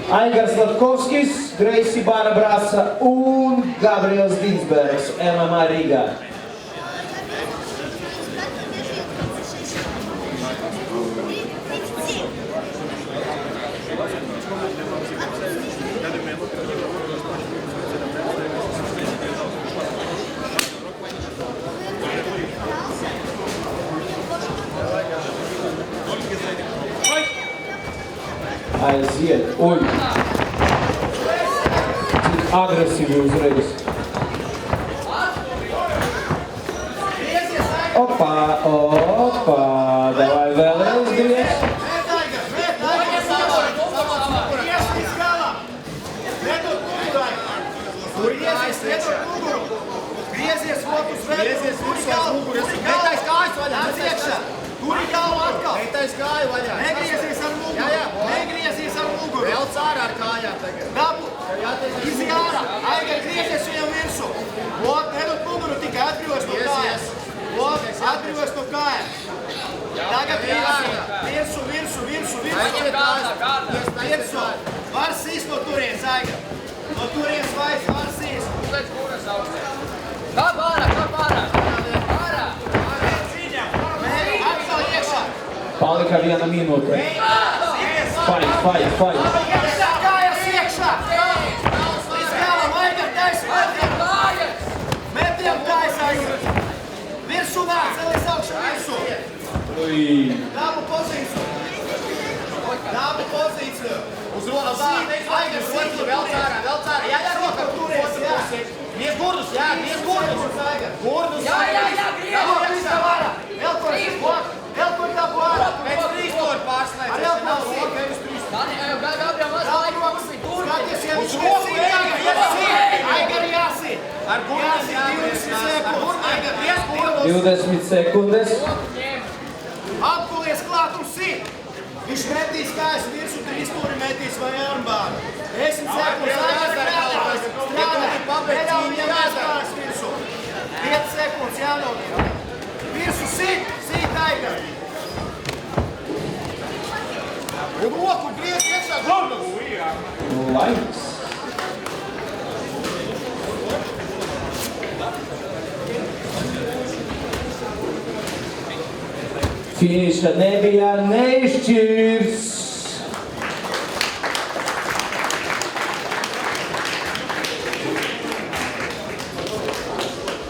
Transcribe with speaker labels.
Speaker 1: Aigars Latkovskis, Gracie Barabrasa un Gabriels Dinsbergs, MMA Rīgā. Aiziet, uj! Cik agresīvi uzreiz. Opa, opa, davai vēlreiz griez.
Speaker 2: Griezies rokas vēl. Griezies virsās muguras. Metais kājas vaļā. Nāc iekšā. Turi galvu atkal. Metais kāju vaļā. Negriezies ar muguru. Jā. Negriezies ar muguru. Velc ārā ar kājām tagad. Dabu. Izi ārā. Aigar, griezies viņam virsū. Lop, nedod muguru, tikai atgriezt no kājas. Lop, atgriezt no kājām. Tagad virsū. Virsū. Var sīst no turienes, Aigar. No turienes var sīst.
Speaker 3: Kā pārā?
Speaker 2: Atkal iekšā.
Speaker 1: Palika 1 minūte. Fight.
Speaker 2: Kājas iekšā. Līdz galam, Aigar, taisi. Metiem kājas, Aigar. Virsū vārds, elies augšā virsū. Dabu pozīciju.
Speaker 3: Uz rokas
Speaker 2: Aigar, sīkli.
Speaker 3: velc ārā. Jā, roka
Speaker 2: Turies, jā.
Speaker 3: Griez gurdus,
Speaker 2: Aigar.
Speaker 3: Gurdus. Jā, griez.
Speaker 2: Vēl kur dabu ārā.
Speaker 3: Pēc 3 stūri pārslēdz.
Speaker 2: Ar vēl
Speaker 3: Nav
Speaker 2: kur
Speaker 3: roka, uz 3. Gabriel, maz laika pusi.
Speaker 2: Skaties, ja
Speaker 3: Uz
Speaker 2: viņš
Speaker 3: roku,
Speaker 2: ir
Speaker 3: Aigar,
Speaker 2: Aigar, jāsīt.
Speaker 3: Ar gurdus
Speaker 2: Aigar,
Speaker 1: 20 sekundes.
Speaker 2: Apkulies klāt un sit. Viņš metīs kājas virsū, 3 stūri metīs vai armbāru. 10 sekundes, Aigar, strādā. Neļauj viņam mest kājas virsū. 5 sekundes jānoviet. Virsū sit, Aigar. Un roku griez iekšā gurdus.
Speaker 1: Laiks. Finiša nebija neizšķirs.